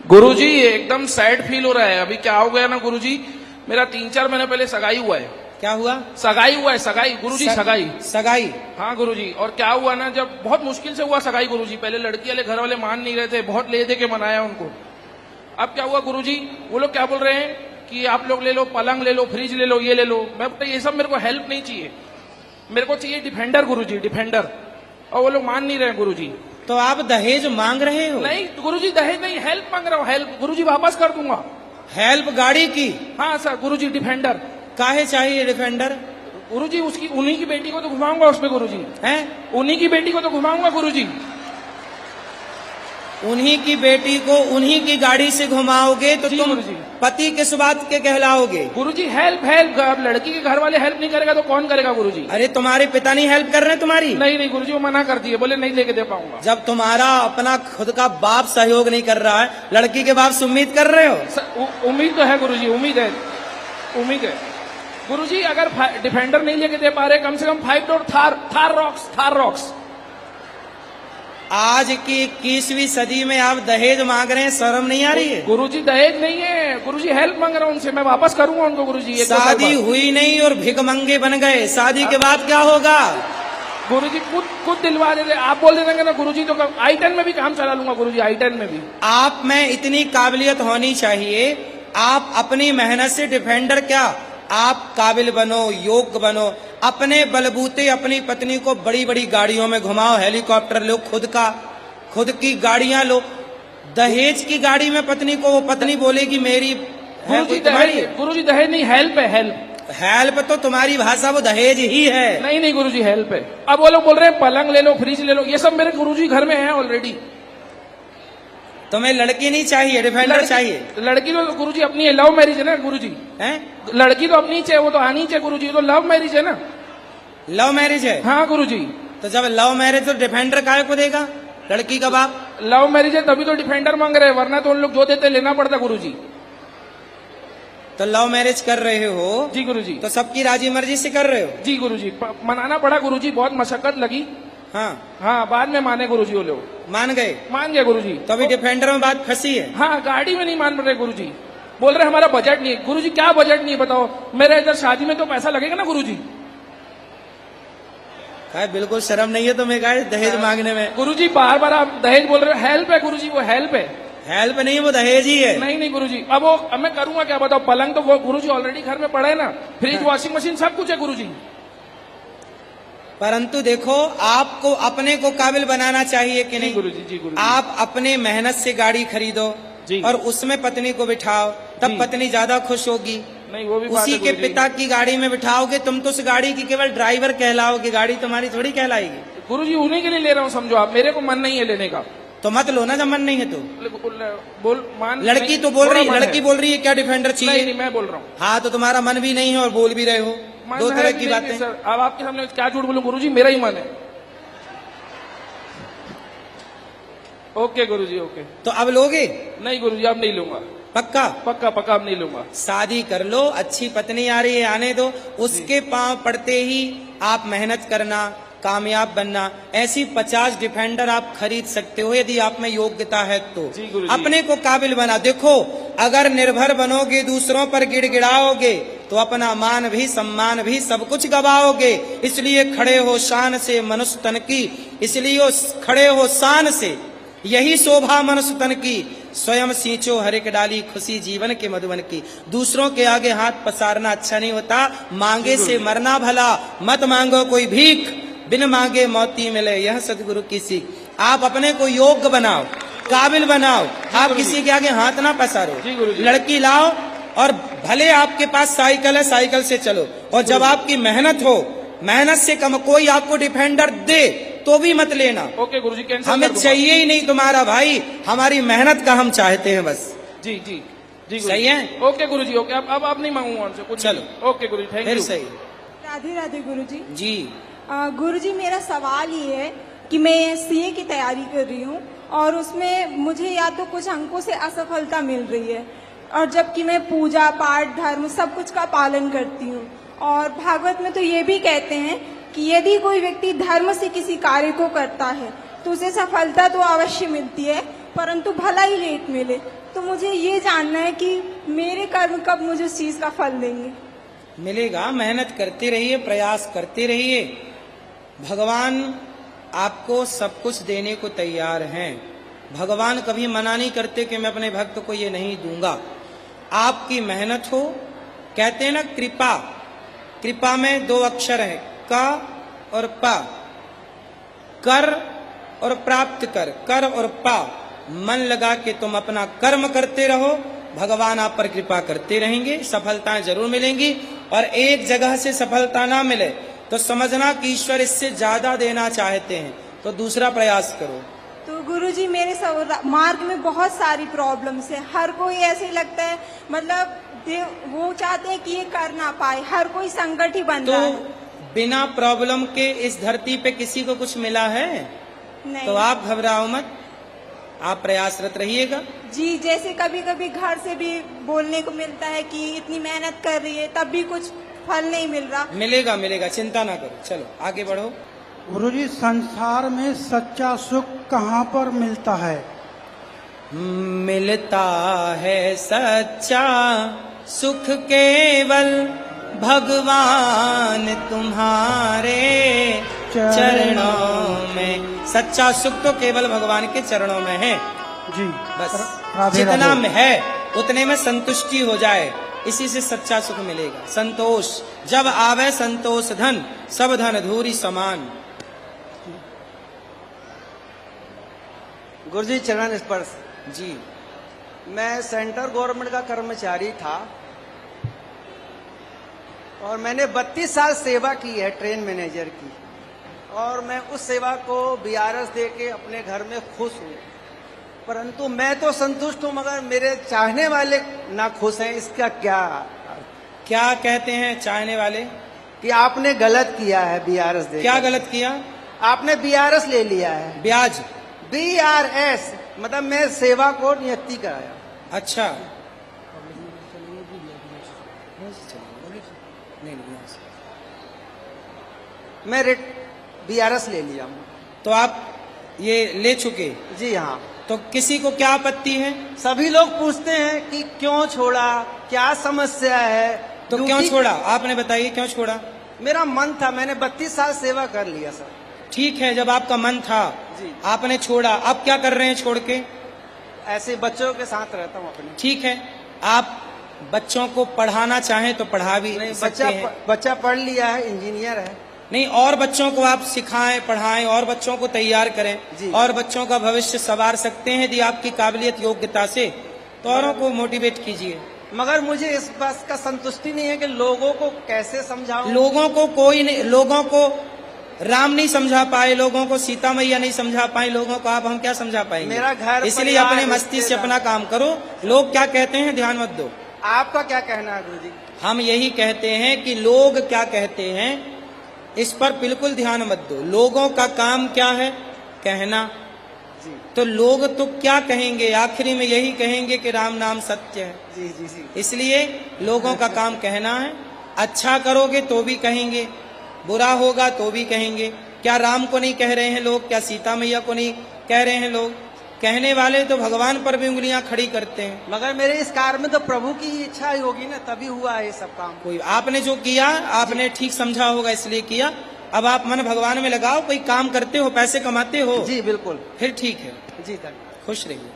गुरुजी एकदम sad feel हो रहा है। अभी क्या हो गया ना गुरुजी, मेरा 3-4 महीने पहले सगाई हुआ है। क्या हुआ? सगाई हुआ है, सगाई गुरुजी, सगाई। सगाई? हाँ गुरुजी। और क्या हुआ ना, जब बहुत मुश्किल से हुआ सगाई गुरुजी। पहले लड़की वाले घर वाले मान नहीं रहे थे, बहुत ले दे के मनाया उनको। अब क्या हुआ गुरुजी, वो लोग क्या बोल रहे हैं कि आप लोग ले लो, पलंग ले लो, फ्रिज ले लो, ये ले लो। मैं बोलता ये सब मेरे को हेल्प नहीं चाहिए, मेरे को चाहिए डिफेंडर गुरुजी, डिफेंडर। और वो लोग मान नहीं रहे गुरुजी। तो आप दहेज मांग रहे हो? नहीं गुरुजी, दहेज नहीं, हेल्प मांग रहा हूँ। हेल्प गुरुजी, वापस कर दूंगा। हेल्प गाड़ी की? हाँ सर गुरुजी, डिफेंडर। काहे चाहिए डिफेंडर? गुरुजी उसकी, उन्हीं की बेटी को तो घुमाऊंगा उसमें गुरुजी। हैं? उन्हीं की बेटी को तो घुमाऊंगा गुरुजी। उन्हीं की बेटी को उन्हीं की गाड़ी से घुमाओगे तो तुम गुरुजी। पति किस बात के कहलाओगे? गुरुजी हेल्प, हेल्प। अब लड़की के घर वाले हेल्प नहीं करेगा तो कौन करेगा गुरुजी? अरे तुम्हारे पिता नहीं हेल्प कर रहे तुम्हारी? नहीं नहीं गुरुजी, वो मना कर दिए, बोले नहीं लेके दे पाऊंगा। जब तुम्हारा अपना खुद का बाप सहयोग नहीं कर रहा है, लड़की के बाप से उम्मीद कर रहे हो? उम्मीद तो है गुरुजी, उम्मीद है, उम्मीद है गुरुजी। अगर डिफेंडर नहीं लेके दे पा रहे, कम से कम 5 डोर थार रॉक्स। आज की 21वीं सदी में आप दहेज मांग रहे हैं, शर्म नहीं आ रही है? गुरुजी दहेज नहीं है गुरुजी, हेल्प मांग रहा हूँ उनसे, मैं वापस करूंगा उनको गुरुजी। शादी हुई नहीं और भिखमंगे बन गए, शादी के बाद क्या होगा? गुरुजी खुद दिलवा देते। आप बोल देंगे ना गुरुजी तो I-10 में भी काम चला लूंगा गुरुजी, I-10 में भी। आप में इतनी काबिलियत होनी चाहिए, आप अपनी मेहनत से डिफेंडर क्या, आप काबिल बनो, योग्य बनो, अपने बलबूते अपनी पत्नी को बड़ी बड़ी गाड़ियों में घुमाओ, हेलीकॉप्टर लो, खुद की गाड़ियां लो। दहेज की गाड़ी में पत्नी को, वो पत्नी बोलेगी मेरी है कोई तुम्हारी? गुरुजी दहेज नहीं, हेल्प है, हेल्प। हेल्प तो तुम्हारी भाषा वो दहेज ही है। नहीं नहीं गुरुजी, हेल्प है। अब वो लोग बोल रहे हैं पलंग ले लो, फ्रिज ले लो, ये सब मेरे गुरुजी घर में है ऑलरेडी। तुम्हें लड़की नहीं चाहिए, डिफेंडर चाहिए? लड़की तो गुरुजी अपनी है, लव मैरिज है ना गुरुजी। हैं? लड़की तो अपनी चाहिए, वो तो आनी चाहिए गुरुजी, तो लव मैरिज है ना। लव मैरिज है? हाँ गुरुजी। तो जब लव मैरिज तो डिफेंडर काहे को देगा लड़की का बाप? लव मैरिज है तभी तो डिफेंडर मांग रहे हैं, वरना तो उन लोग जो देते लेना पड़ता गुरुजी। तो लव मैरिज कर रहे हो? जी गुरुजी। तो सबकी राजी मर्जी से कर रहे हो? जी गुरुजी, मनाना पड़ा गुरुजी, बहुत मशक्कत लगी। हाँ बाद में माने गुरुजी, वो लोग मान गए गुरुजी। तो अभी डिफेंडर में बात फंसी है। हाँ, गाड़ी में नहीं मान रहे गुरुजी, बोल रहे हमारा बजट नहीं है। गुरुजी क्या बजट नहीं है बताओ, मेरे इधर शादी में तो पैसा लगेगा ना गुरुजी। बिल्कुल शर्म नहीं है तुम्हें क्या दहेज मांगने में? गुरुजी बार बार आप दहेज बोल रहे हो, हेल्प है गुरुजी, वो हेल्प है। हेल्प नहीं, वो दहेज ही है। नहीं गुरुजी, अब मैं करूंगा क्या बताओ? पलंग तो वो गुरुजी ऑलरेडी घर में पड़ा है ना, फ्रिज, वॉशिंग मशीन सब कुछ है गुरुजी। परंतु देखो, आपको अपने को काबिल बनाना चाहिए कि नहीं? गुरुजी, जी गुरुजी। आप अपने मेहनत से गाड़ी खरीदो और उसमें पत्नी को बिठाओ, तब पत्नी ज्यादा खुश होगी। नहीं वो भी उसी के पिता की गाड़ी में बिठाओगे, तुम तो उस गाड़ी की केवल ड्राइवर कहलाओगे, गाड़ी तुम्हारी थोड़ी कहलाएगी। गुरुजी उन्हीं के लिए ले रहा हूँ, समझो आप, मेरे को मन नहीं है लेने का। तो मत लो ना जब मन नहीं है तो। लड़की तो बोल रही है, लड़की बोल रही है क्या डिफेंडर चाहिए? नहीं मैं बोल रहा हूँ। हाँ तो तुम्हारा मन भी नहीं है और बोल भी रहे हो, दो तरह की बातें। सर अब आपके सामने क्या झूठ बोलूं गुरुजी, मेरा ही मन है। ओके गुरुजी, ओके। तो अब लोगे? नहीं गुरुजी, अब नहीं लूंगा। पक्का? पक्का पक्का अब नहीं लूंगा। शादी कर लो, अच्छी पत्नी आ रही है, आने दो, उसके पांव पड़ते ही आप मेहनत करना, कामयाब बनना। ऐसी 50 डिफेंडर आप खरीद सकते हो यदि आप में योग्यता है तो। अपने को काबिल बना। देखो, अगर निर्भर बनोगे, दूसरों पर गिड़गिड़ाओगे तो अपना मान भी, सम्मान भी, सब कुछ गवाओगे। इसलिए खड़े हो शान से मनुष्य तन की, इसलिए खड़े हो शान से, यही शोभा मनुष्य तन की। स्वयं सींचो हर एक डाली, खुशी जीवन के मधुबन की। दूसरों के आगे हाथ पसारना अच्छा नहीं होता, मांगे से मरना भला। मत मांगो कोई भीख, बिन मांगे मोती मिले, यह सदगुरु की सीख। आप अपने को योग्य बनाओ, काबिल बनाओ, आप किसी के आगे हाथ ना पसारो। लड़की लाओ और भले आपके पास साइकिल है, साइकिल से चलो। और जब आपकी मेहनत हो, मेहनत से कम कोई आपको डिफेंडर दे तो भी मत लेना। ओके गुरुजी, कैंसिल हमें चाहिए ही नहीं तुम्हारा भाई, हमारी मेहनत का हम चाहते हैं बस। जी जी जी सही है। ओके गुरुजी, ओके। अब आप नहीं मांगूंगा उनसे कुछ। चलो ओके गुरुजी, थैंक यू। फिर सही। राधे राधे गुरुजी। जी गुरुजी, मेरा सवाल ये है कि मैं सीए की तैयारी कर रही हूँ और उसमें मुझे या तो कुछ अंकों से असफलता मिल रही है, और जबकि मैं पूजा पाठ धर्म सब कुछ का पालन करती हूँ। और भागवत में तो ये भी कहते हैं कि यदि कोई व्यक्ति धर्म से किसी कार्य को करता है तो उसे सफलता तो अवश्य मिलती है, परंतु भला ही लेट मिले। तो मुझे ये जानना है कि मेरे कर्म कब मुझे उस चीज का फल देंगे। मिलेगा, मेहनत करते रहिए, प्रयास करते रहिए। भगवान आपको सब कुछ देने को तैयार हैं। भगवान कभी मना नहीं करते कि मैं अपने भक्त को ये नहीं दूंगा। आपकी मेहनत हो, कहते हैं ना कृपा, कृपा में 2 अक्षर है, क और प, कर और प्राप्त कर और पा। मन लगा के तुम अपना कर्म करते रहो, भगवान आप पर कृपा करते रहेंगे, सफलताएं जरूर मिलेंगी। और एक जगह से सफलता ना मिले तो समझना कि ईश्वर इससे ज्यादा देना चाहते हैं, तो दूसरा प्रयास करो। तो गुरुजी मेरे मार्ग में बहुत सारी प्रॉब्लम्स है, हर कोई ऐसे ही लगता है, मतलब वो चाहते हैं कि ये कर ना पाए, हर कोई संकट ही बन रहा है। बिना प्रॉब्लम के इस धरती पे किसी को कुछ मिला है? नहीं। तो आप घबराओ मत, आप प्रयासरत रहिएगा। जी, जैसे कभी कभी घर से भी बोलने को मिलता है कि इतनी मेहनत कर रही है, तब भी कुछ फल नहीं मिल रहा। मिलेगा मिलेगा, चिंता ना करो, चलो आगे बढ़ो। गुरुजी, संसार में सच्चा सुख कहाँ पर मिलता है? मिलता है सच्चा सुख केवल भगवान तुम्हारे चरणों में। सच्चा सुख तो केवल भगवान के चरणों में है। जी, बस राधे जितना राधे। में है उतने में संतुष्टि हो जाए, इसी से सच्चा सुख मिलेगा। संतोष जब आवे संतोष धन, सब धन धूरी समान। गुरुजी चरण स्पर्श। जी, मैं सेंट्रल गवर्नमेंट का कर्मचारी था और मैंने 32 साल सेवा की है ट्रेन मैनेजर की, और मैं उस सेवा को बीआरएस दे के अपने घर में खुश हूँ। परंतु मैं तो संतुष्ट हूँ, मगर मेरे चाहने वाले ना खुश हैं। इसका क्या कहते हैं चाहने वाले? कि आपने गलत किया है बीआरएस दे। क्या गलत किया? आपने बीआरएस ले लिया है। ब्याज? बीआरएस मतलब मैं सेवा को नियुक्ति कराया। अच्छा, मैं बीआरएस ले लिया हूँ। तो आप ये ले चुके? जी हाँ। तो किसी को क्या आपत्ति है? सभी लोग पूछते हैं कि क्यों छोड़ा, क्या समस्या है। तो क्यों छोड़ा आपने बताइए, क्यों छोड़ा? मेरा मन था, मैंने 32 साल सेवा कर लिया सर। ठीक है, जब आपका मन था जी, आपने छोड़ा, अब क्या कर रहे हैं छोड़ के? ऐसे बच्चों के साथ रहता हूँ अपने। ठीक है, आप बच्चों को पढ़ाना चाहें तो पढ़ा भी सकते हैं। बच्चा पढ़ लिया है, इंजीनियर है। नहीं, और बच्चों को आप सिखाएं, पढ़ाएं, और बच्चों को तैयार करें जी। और बच्चों का भविष्य संवार सकते हैं यदि आपकी काबिलियत योग्यता से, तो औरों को मोटिवेट कीजिए। मगर मुझे इस बात का संतुष्टि नहीं है कि लोगों को कैसे समझाऊं। लोगों को कोई नहीं, लोगों को राम नहीं समझा पाए, लोगों को सीता मैया नहीं समझा पाए, लोगों को आप हम क्या समझा पाएंगे? मेरा घर इसलिए अपने मस्ती से अपना काम करो। लोग क्या कहते हैं ध्यान मत दो। आपका क्या कहना है गुरुजी? हम यही कहते हैं कि लोग क्या कहते हैं इस पर बिल्कुल ध्यान मत दो। लोगों का काम क्या है? कहना। जी तो लोग तो क्या कहेंगे? आखिरी में यही कहेंगे कि राम नाम सत्य है। जी जी जी। इसलिए लोगों का काम कहना है। अच्छा करोगे तो भी कहेंगे, बुरा होगा तो भी कहेंगे। क्या राम को नहीं कह रहे हैं लोग? क्या सीता मैया को नहीं कह रहे हैं लोग? कहने वाले तो भगवान पर भी उंगलियां खड़ी करते हैं। मगर मेरे इस कार्य में तो प्रभु की इच्छा ही होगी ना, तभी हुआ है ये सब काम। कोई आपने जो किया आपने ठीक समझा होगा इसलिए किया। अब आप मन भगवान में लगाओ, कोई काम करते हो, पैसे कमाते हो। जी बिल्कुल। फिर ठीक है। जी धन्यवाद। खुश रहिए।